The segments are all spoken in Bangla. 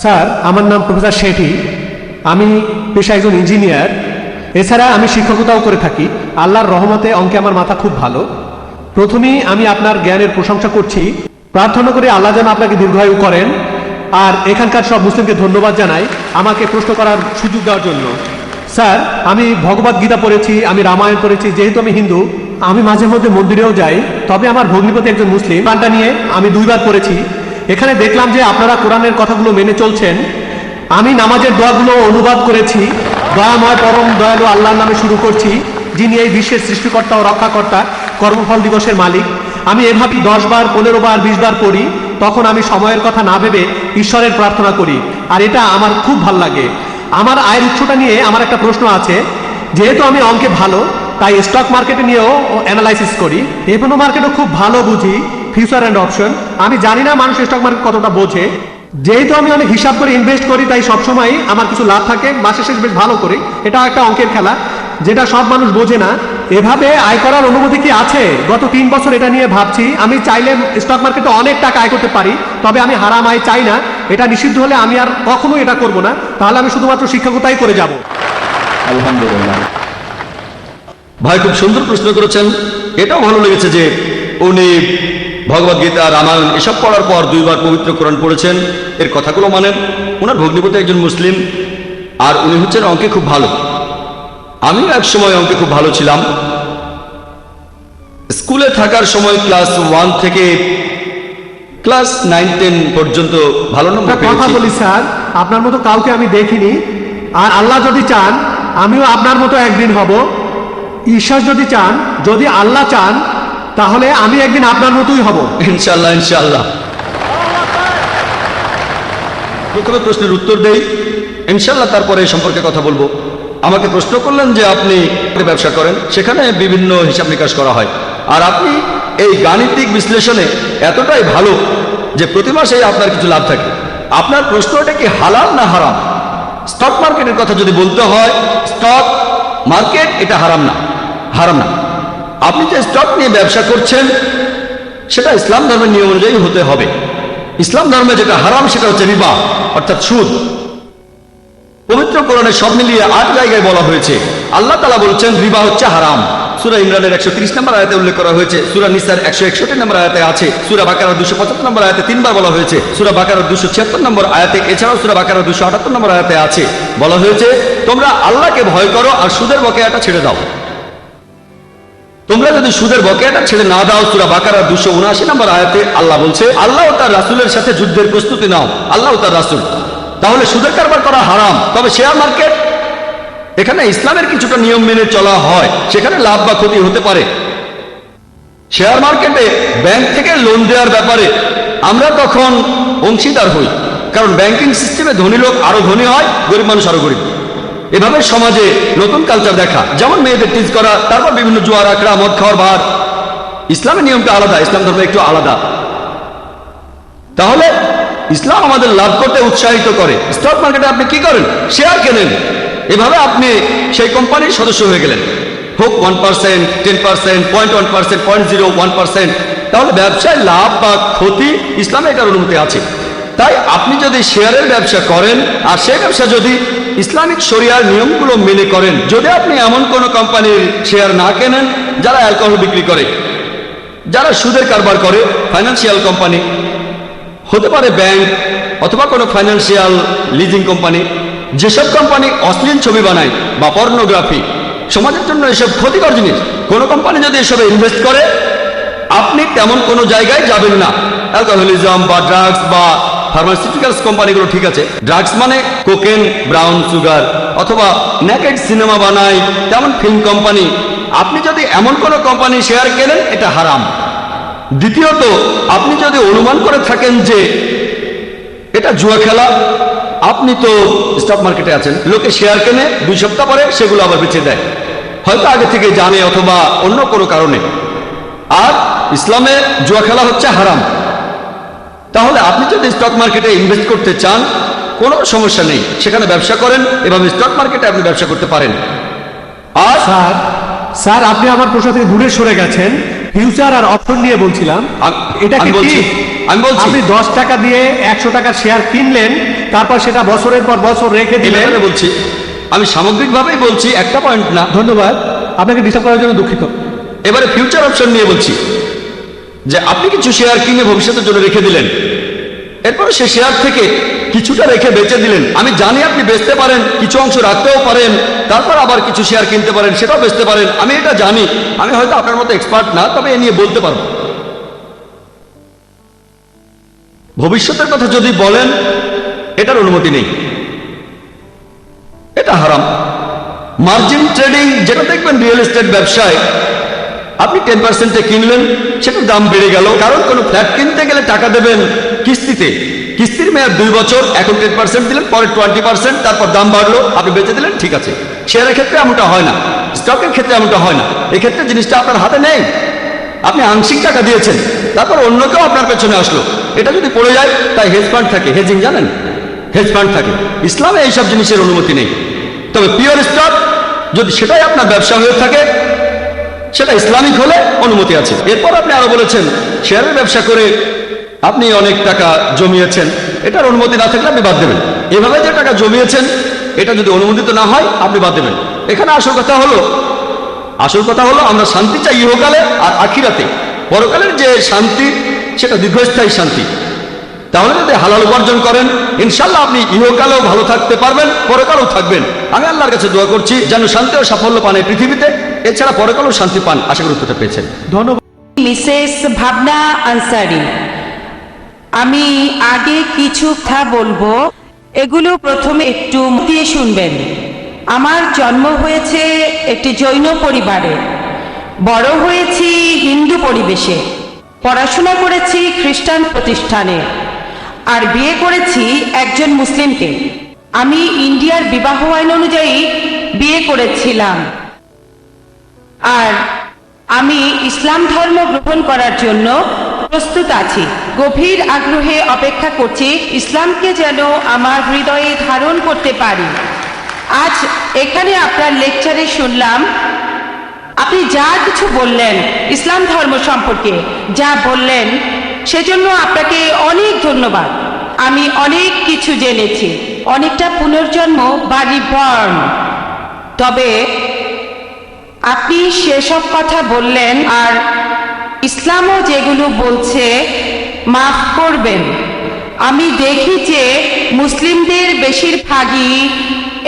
স্যার, আমার নাম প্রফেসর শেঠি। আমি পেশা একজন ইঞ্জিনিয়ার। এছাড়া আমি শিক্ষকতাও করে থাকি। আল্লাহর রহমতে অঙ্কে আমার মাথা খুব ভালো। প্রথমেই আমি আপনার জ্ঞানের প্রশংসা করছি। প্রার্থনা করি আল্লাহ যেন আপনাকে দীর্ঘায়ু করেন। আর এখানকার সব মুসলিমকে ধন্যবাদ জানাই আমাকে প্রশ্ন করার সুযোগ দেওয়ার জন্য। স্যার, আমি ভগবদ গীতা পড়েছি, আমি রামায়ণ পড়েছি। যেহেতু আমি হিন্দু, আমি মাঝে মধ্যে মন্দিরেও যাই। তবে আমার ভগ্নিপতি একজন মুসলিম, কোরআনটা নিয়ে আমি 2 বার পড়েছি। এখানে দেখলাম যে আপনারা কোরআনের কথাগুলো মেনে চলছেন। আমি নামাজের দোয়াগুলো অনুবাদ করেছি। দয়াময় পরম দয়ালু আল্লাহর নামে শুরু করছি, যিনি এই বিশ্বের সৃষ্টিকর্তা ও রক্ষাকর্তা, কর্মফল দিবসের মালিক। আমি এভাবেই 10 বার, 15 বার, 20 বার পড়ি। তখন আমি সময়ের কথা না ভেবে ঈশ্বরের প্রার্থনা করি, আর এটা আমার খুব ভাল লাগে। আমার আয়ের উৎসটা নিয়ে আমার একটা প্রশ্ন আছে। যেহেতু আমি অঙ্কে ভালো, তাই স্টক মার্কেটে নিয়েও অ্যানালাইসিস করি। এফএনও মার্কেটও খুব ভালো বুঝি, ফিউচার অ্যান্ড অপশন। আমি জানি না মানুষ স্টক মার্কেট কতটা বোঝে। যেহেতু আমি অনেক হিসাব করে ইনভেস্ট করি, তাই সবসময় আমার কিছু লাভ থাকে। মাসের শেষ বেশ ভালো করি। এটা একটা অঙ্কের খেলা, যেটা সব মানুষ বোঝে না। এভাবে আয় করার অনুমতি কি আছে? গত 3 বছর এটা নিয়ে ভাবছি। আমি চাইলে স্টক মার্কেটে অনেক টাকা আয় করতে পারি, তবে আমি হারাম আয় চাই না। এটা নিষিদ্ধ হলে আমি আর কখনোই এটা করব না। তাহলে আমি শুধুমাত্র শিক্ষকতাই করে যাব। আলহামদুলিল্লাহ। ভাই খুব সুন্দর প্রশ্ন করেছেন। এটাও ভালো লেগেছে যে উনি ভগবদ গীতা, রামায়ণ এসব পড়ার পর 2 বার পবিত্র কোরআন পড়েছেন। এর কথাগুলো মানেন। ওনার ভগ্নিপতি একজন মুসলিম, আর উনি হচ্ছেন অঙ্কে খুব ভালো। আমিও এক সময় অঙ্কে খুব ভালো ছিলাম। স্কুলে থাকার সময় ক্লাস 1 থেকে ক্লাস 9-10 পর্যন্ত ভালো নম্বর একটা কথা পেয়েছি। বলি স্যার, আপনার মতো কাউকে আমি দেখিনি। আর আল্লাহ যদি চান, আমিও আপনার মতো একদিন হব। ঈশ্বর যদি চান, যদি আল্লাহ চান, তাহলে আমি একদিন আপনার মতোই হব। ইনশাআল্লাহ, ইনশাআল্লাহ। প্রথমে প্রশ্নের উত্তর দেই, ইনশাআল্লাহ তারপরে এই সম্পর্কে কথা বলবো। আমাকে প্রশ্ন করলেন যে আপনি ব্যবসা করেন, সেখানে বিভিন্ন হিসাব নিকাশ করা হয়, আর আপনি এই গাণিতিক বিশ্লেষণে এতটাই ভালো যে প্রতি মাসে আপনার কিছু লাভ থাকে। আপনার প্রশ্নটা কি হালাল না হারাম? স্টক মার্কেটের কথা যদি বলতে হয়, স্টক মার্কেট এটা হারাম না, হারাম না। আপনি যে স্টক নিয়ে ব্যবসা করছেন সেটা ইসলাম ধর্মের নিয়ম অনুযায়ী হতে হবে। ইসলাম ধর্মে যেটা হারাম সেটা হচ্ছে রিবা, অর্থাৎ সুদ। পবিত্র কোরআনে সব মিলিয়ে 8 জায়গায় বলা হয়েছে। আল্লাহ তাআলা বলছেন রিবা হচ্ছে হারাম। সূরা ইমরানের 130 নম্বর আয়াতে উল্লেখ করা হয়েছে, সূরা নিসার 161 নম্বর আয়াতে আছে, সূরা বাকারার 275 নম্বর আয়াতে 3 বার বলা হয়েছে, সূরা বাকারার 276 নম্বর আয়াতে, এছাড়াও সূরা বাকারার 278 নম্বর আয়াতে আছে। বলা হয়েছে তোমরা আল্লাহকে ভয় করো আর সুদের বকেয়াটা ছেড়ে দাও। তোমরা যদি সুদের বকেয়াটা ছেড়ে না দাও, সূরা বাকারার 279 নম্বর আয়াতে আল্লাহ বলছে আল্লাহ ও তার রাসূলের সাথে যুদ্ধের প্রস্তুতি নাও, আল্লাহ ও তার রাসূল। তাহলে সুদের কারবার করা হারাম। তবে শেয়ার মার্কেট, এখানে ইসলামের কিছুটা নিয়ম মেনে চলা হয়, সেখানে লাভ বা ক্ষতি হতে পারে। শেয়ার মার্কেটে ব্যাংক থেকে লোন দেওয়ার ব্যাপারে আমরা তখন অংশীদার হই, কারণ ব্যাংকিং সিস্টেমে ধনী লোক আরো ধনী হয়, গরিব মানুষ আরো গরিব। এভাবে সমাজে নতুন কালচার দেখা, যেমন মেয়েদের টিজ করা, তারপর বিভিন্ন জুয়া, আখড়া, মদ খাওয়ার বার। ইসলামের নিয়মটা আলাদা, ইসলাম ধর্ম একটু আলাদা। তাহলে ইসলাম আমাদের লাভ করতে উৎসাহিত করে। স্টক মার্কেটে আপনি কি করেন? শেয়ার কেনেন। এভাবে আপনি সেই কোম্পানির সদস্য হয়ে গেলেন, হোক 1%, 10%, 0.1%, 0.01%। তাহলে ব্যবসায় লাভ বা ক্ষতি ইসলামে এটার অনুমতি আছে। তাই আপনি যদি শেয়ারের ব্যবসা করেন, আর সেই ব্যবসা যদি ইসলামিক শরিয়ার নিয়মগুলো মেনে করেন, যদি আপনি এমন কোনো কোম্পানির শেয়ার না কেনেন যারা অ্যালকোহল বিক্রি করে, যারা সুদের কারবার করে, ফাইন্যান্সিয়াল কোম্পানি হতে পারে, ব্যাংক অথবা কোনো ফাইন্যান্সিয়াল লিজিং কোম্পানি, যেসব কোম্পানি অশ্লীল ছবি বানায় বা পর্নোগ্রাফি, সমাজের জন্য এসব ক্ষতিকর জিনিস। কোনো কোম্পানি যদি এসবে ইনভেস্ট করে, আপনি তেমন কোনো জায়গায় যাবেন না। অ্যালকোহলিজম বা ড্রাগস বা ফার্মাসিউটিক্যালস কোম্পানিগুলো ঠিক আছে। ড্রাগস মানে কোকেন, ব্রাউন সুগার, অথবা নেকেড সিনেমা বানায় তেমন ফিল্ম কোম্পানি। আপনি যদি এমন কোনো কোম্পানি শেয়ার কেনেন, এটা হারাম। দ্বিতীয়ত, আপনি যদি অনুমান করে থাকেন যে এটা জুয়া খেলা, আপনি তো স্টক মার্কেটে আছেন, লোকে শেয়ার কেনে, 2 সপ্তাহ পরে সেগুলো আবার বেচে দেয়, হয়তো আগে থেকে জানে অথবা অন্য কোনো কারণে। আর ইসলামে জুয়া খেলা হচ্ছে হারাম। তাহলে আপনি যদি স্টক মার্কেটে ইনভেস্ট করতে চান, কোনো সমস্যা নেই, সেখানে ব্যবসা করেন। এভাবে স্টক মার্কেটে আপনি ব্যবসা করতে পারেন। আর স্যার, আপনি আমার প্রশ্ন থেকে দূরে সরে গেছেন। ফিউচার আর অপশন নিয়ে বলছিলাম। এটা কি আমি বলছি ঠিক? আপনি 10 টাকা দিয়ে 100 টাকার শেয়ার কিনলেন, তারপর সেটা বছরের পর বছর রেখে এই দিলেন। ব্যাপারে বলছি, আমি সামগ্রিকভাবেই বলছি, একটা পয়েন্ট না। ধন্যবাদ, আপনাকে ডিস্টার্ব করার জন্য দুঃখিত। এবারে ফিউচার অপশন নিয়ে বলছি যে আপনি কিছু শেয়ার কিনে ভবিষ্যতের জন্য রেখে দিলেন, এরপরে সে শেয়ার থেকে কিছুটা রেখে বেচে দিলেন। আমি জানি আপনি বেচতে পারেন, কিছু অংশ রাখতেও পারেন, তারপর আবার কিছু শেয়ার কিনতে পারেন, সেটাও বেচতে পারেন। আমি এটা জানি, আমি হয়তো আপনার মতো এক্সপার্ট না, তবে এ নিয়ে বলতে পারবো। ভবিষ্যতের কথা যদি বলেন, এটার অনুমতি নেই, এটা হারাম। মার্জিন ট্রেডিং, যেটা দেখবেন রিয়েল এস্টেট ব্যবসায়, আপনি 10% কিনলেন, সেটার দাম বেড়ে গেল, কারণ কোনো ফ্ল্যাট কিনতে গেলে টাকা দেবেন কিস্তিতে, কিস্তির মেয়াদ 2 বছর, এখন 10% দিলেন, পরে 20%, তারপর দাম বাড়লো, আপনি বেঁচে দিলেন, ঠিক আছে। শেয়ারের ক্ষেত্রে এমনটা হয় না, স্টকের ক্ষেত্রে এমনটা হয় না। এক্ষেত্রে জিনিসটা আপনার হাতে নেই, আপনি আংশিক টাকা দিয়েছেন, তারপর অন্য কেউ আপনার পেছনে আসলো, এটা যদি পড়ে যায়, তাই হেজ ফান্ড থাকে, হেজিং জানেন, হেজ ফান্ড থাকে। ইসলামে এইসব জিনিসের অনুমতি নেই। তবে পিওর স্টক, যদি সেটাই আপনার ব্যবসা হয়ে থাকে, সেটা ইসলামিক হলে অনুমতি আছে। এরপর আপনি আরো বলেছেন শেয়ারের ব্যবসা করে আপনি অনেক টাকা জমিয়েছেন, এটার অনুমতি না থাকলে আপনি বাদ দেবেন। এভাবে যে টাকা জমিয়েছেন, এটা যদি অনুমোদিত না হয়, আপনি বাদ দেবেন। এখানে আসল কথা হলো আমরা শান্তি চাই ইহকালে আর আখিরাতে। পরকালের যে শান্তি, সেটা দীর্ঘস্থায়ী শান্তি। তাহলে যদি হালাল উপার্জন করেন, ইনশাল্লাহ আপনি ইহকালেও ভালো থাকতে পারবেন, পরকালেও থাকবেন। আমি আল্লাহর কাছে দোয়া করছি যেন শান্তি ও সাফল্য পান এই পৃথিবীতে, এছাড়া পরকালেও শান্তি পান। আশা করি উত্তরটা পেয়েছেন। ধন্যবাদ। মিসেস ভাবনা আনসারি, আমি আগে কিছু কথা বলবো, এগুলো প্রথমে একটু দিয়ে শুনবেন। আমার জন্ম হয়েছে একটি জৈন পরিবারে, বড় হয়েছি হিন্দু পরিবেশে, পড়াশোনা করেছি খ্রিস্টান প্রতিষ্ঠানে, আর বিয়ে করেছি একজন মুসলিমকে। আমি ইন্ডিয়ার বিবাহ আইন অনুযায়ী বিয়ে করেছিলাম, আর আমি ইসলাম ধর্ম গ্রহণ করার জন্য প্রস্তুত আছি। গভীর আগ্রহে অপেক্ষা করছি ইসলামকে যেন আমার হৃদয়ে ধারণ করতে পারি। আজ এখানে আপনার লেকচারে শুনলাম আপনি যা কিছু বললেন ইসলাম ধর্ম সম্পর্কে, যা বললেন সেজন্য আপনাকে অনেক ধন্যবাদ। আমি অনেক কিছু জেনেছি, অনেকটা পুনর্জন্ম বা রিবর্ন। তবে আপনি সেসব কথা বললেন, আর ইসলামও যেগুলো বলছে, মাফ করবেন, আমি দেখি যে মুসলিমদের বেশিরভাগই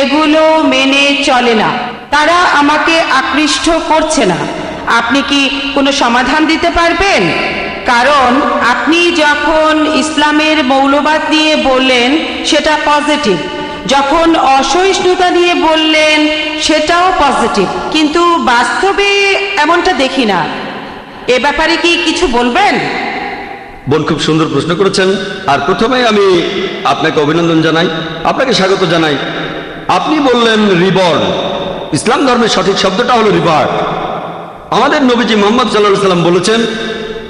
এগুলো মেনে চলে না, তারা আমাকে আকৃষ্ট করছে না। আপনি কি কোনো সমাধান দিতে পারবেন? কারণ আপনি যখন ইসলামের মৌলবাদ নিয়ে বললেন সেটা পজিটিভ, যখন অসহিষ্ণুতা নিয়ে বললেন সেটাও পজিটিভ, কিন্তু বাস্তবে এমনটা দেখি না। এ ব্যাপারে কি কিছু বলবেন? বোন, খুব সুন্দর প্রশ্ন করেছেন। আর প্রথমে আমি আপনাকে অভিনন্দন জানাই, আপনাকে স্বাগত জানাই। আপনি বললেন রিবর্ন। ইসলাম ধর্মের সঠিক শব্দটা হলো রিবার্থ। আমাদের নবীজি মোহাম্মদ সাল্লাল্লাহু আলাইহি ওয়াসাল্লাম বলেছেন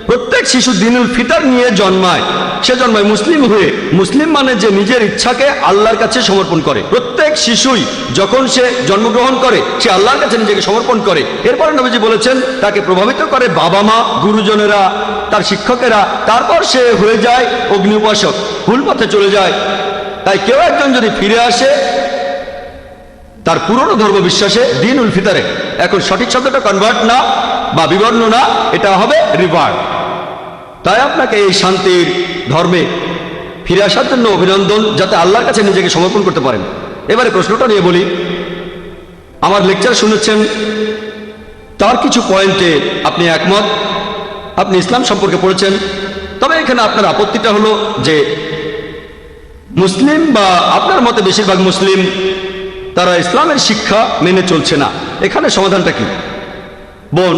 প্রত্যেক শিশু দিনুল ফিতর নিয়ে জন্মায়, সে জন্মায় মুসলিম হয়ে। মুসলিম মানে যে নিজের ইচ্ছাকে আল্লাহর কাছে সমর্পণ করে। প্রত্যেক শিশুই যখন সে জন্মগ্রহণ করে, সে আল্লাহর কাছে নিজেকে সমর্পণ করে। এরপরে নবীজি বলেছেন তাকে প্রভাবিত করে বাবা মা, গুরুজনেরা, তার শিক্ষকেরা, তারপর সে হয়ে যায় অগ্নি উপাসক, ভুল পথে চলে যায়। তাই কেউ একজন যদি ফিরে আসে তার পুরনো ধর্ম বিশ্বাসে, দিনুল ফিতরে, এখন সঠিক শব্দটা কনভার্ট না বা বিবর্ণ না, এটা হবে রিভার্ট। তাই আপনাকে এই শান্তির ধর্মে ফিরে আসার জন্য অভিনন্দন, যাতে আল্লাহর কাছে নিজেকে সমর্পণ করতে পারেন। এবারে প্রশ্নটা নিয়ে বলি। আমার লেকচার শুনেছেন, তার কিছু পয়েন্টে আপনি একমত, আপনি ইসলাম সম্পর্কে পড়েছেন। তবে এখানে আপনার আপত্তিটা হলো যে মুসলিম বা আপনার মতে বেশিরভাগ মুসলিম তারা ইসলামের শিক্ষা মেনে চলছে না। এখানে সমাধানটা কি? বোন,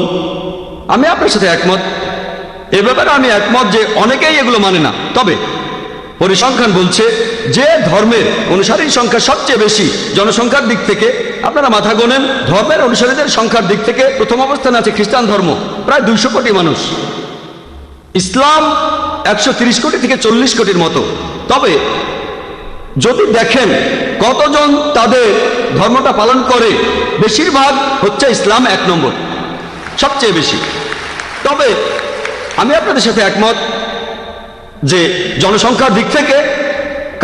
আমি আপনার সাথে একমত। এ ব্যাপারে আমি একমত যে অনেকেই এগুলো মানে না। তবে পরিসংখ্যান বলছে যে ধর্মের অনুসারীর সংখ্যা সবচেয়ে বেশি জনসংখ্যার দিক থেকে, আপনারা মাথা গোনেন, ধর্মের অনুসারীদের সংখ্যার দিক থেকে প্রথম অবস্থানে আছে খ্রিস্টান ধর্ম, প্রায় 200 কোটি মানুষ। ইসলাম 130 কোটি থেকে 40 কোটির মতো। তবে যদি দেখেন কতজন তাদের ধর্মটা পালন করে, বেশিরভাগ হচ্ছে ইসলাম 1 নম্বর, সবচেয়ে বেশি। তবে আমি আপনাদের সাথে একমত যে জনসংখ্যার দিক থেকে,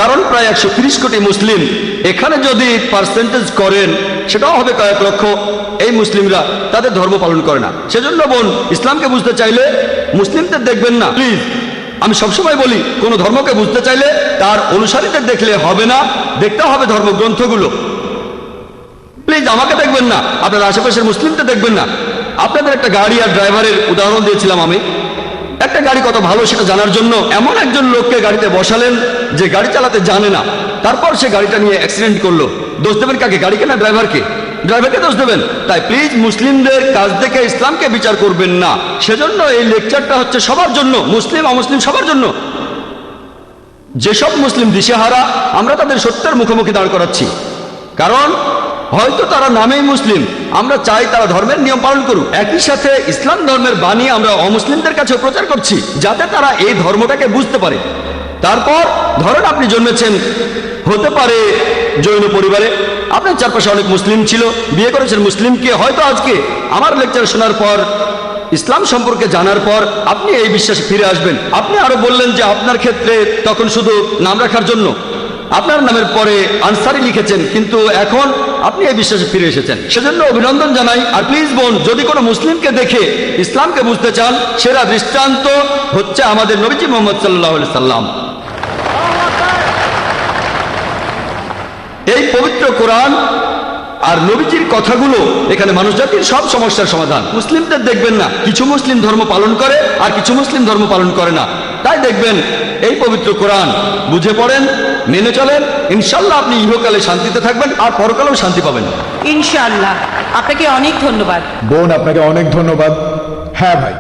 কারণ প্রায় 130 কোটি মুসলিম, এখানে যদি পার্সেন্টেজ করেন সেটাও হবে কয়েক লক্ষ। এই মুসলিমরা তাদের ধর্ম পালন করে না। সেজন্য বোন, ইসলামকে বুঝতে চাইলে মুসলিমদের দেখবেন না প্লিজ। আমি সবসময় বলি, কোন ধর্মকে বুঝতে চাইলে তার অনুসারীদের দেখলে হবে না, দেখতে হবে ধর্মগ্রন্থগুলো। প্লিজ আমাকে দেখবেন না, আপনার আশেপাশের মুসলিমদের দেখবেন না। আপনাদের একটা গাড়ি আর ড্রাইভারের উদাহরণ দিয়েছিলাম আমি। একটা গাড়ি কত ভালো সেটা জানার জন্য এমন একজন লোককে গাড়িতে বসালেন যে গাড়ি চালাতে জানে না, তারপর সে গাড়িটা নিয়ে অ্যাক্সিডেন্ট করলো। দোষ দেবেন কাকে? গাড়িকে না ড্রাইভারকে? ড্রাইভারকে দোষ দেবেন। তাই প্লিজ মুসলিমদের কাজ দেখে ইসলামকে বিচার করবেন না। সেজন্য এই লেকচারটা হচ্ছে সবার জন্য, মুসলিম অমুসলিম সবার জন্য। যেসব মুসলিম দিশেহারা, আমরা তাদের সত্যের মুখোমুখি দাঁড় করাচ্ছি। কারণ হয়তো তারা নামেই মুসলিম, আমরা চাই তারা ধর্মের নিয়ম পালন করুক। একই সাথে ইসলাম ধর্মের বাণী আমরা অমুসলিমদের কাছে প্রচার করছি, যাতে তারা এই ধর্মটাকে বুঝতে পারে। তারপর ধরেন আপনি জন্মেছেন হতে পারে জৈন পরিবারে, আপনার চারপাশে অনেক মুসলিম ছিল, বিয়ে করেছেন মুসলিমকে। হয়তো আজকে আমার লেকচার শোনার পর, ইসলাম সম্পর্কে জানার পর আপনি এই বিশ্বাসে ফিরে আসবেন। আপনি আরো বললেন যে আপনার ক্ষেত্রে তখন শুধু নাম রাখার জন্য আপনার নামের পরে আনসারি লিখেছেন, কিন্তু এখন আপনি এই বিশ্বাসে ফিরে এসেছেন। সেজন্য অভিনন্দন জানাই। আর প্লিজ বোন, যদি কোনো মুসলিমকে দেখে ইসলামকে বুঝতে চান, সেরা দৃষ্টান্ত হচ্ছে আমাদের নবীজি মুহাম্মদ সাল্লাল্লাহু আলাইহি সাল্লাম। এই পবিত্র কোরআন আর নবীজির কথাগুলো এখানে মানুষ জাতির সব সমস্যার সমাধান। মুসলিমদের দেখবেন না, কিছু মুসলিম ধর্ম পালন করে আর কিছু মুসলিম ধর্ম পালন করে না। তাই দেখবেন এই পবিত্র কোরআন বুঝে পড়েন, মেনে চলেন, ইনশাল্লাহ আপনি ইহকালে শান্তিতে থাকবেন আর পরকালেও শান্তি পাবেন ইনশাআল্লাহ। আপনাকে অনেক ধন্যবাদ। বোন, আপনাকে অনেক ধন্যবাদ। হ্যাঁ ভাই,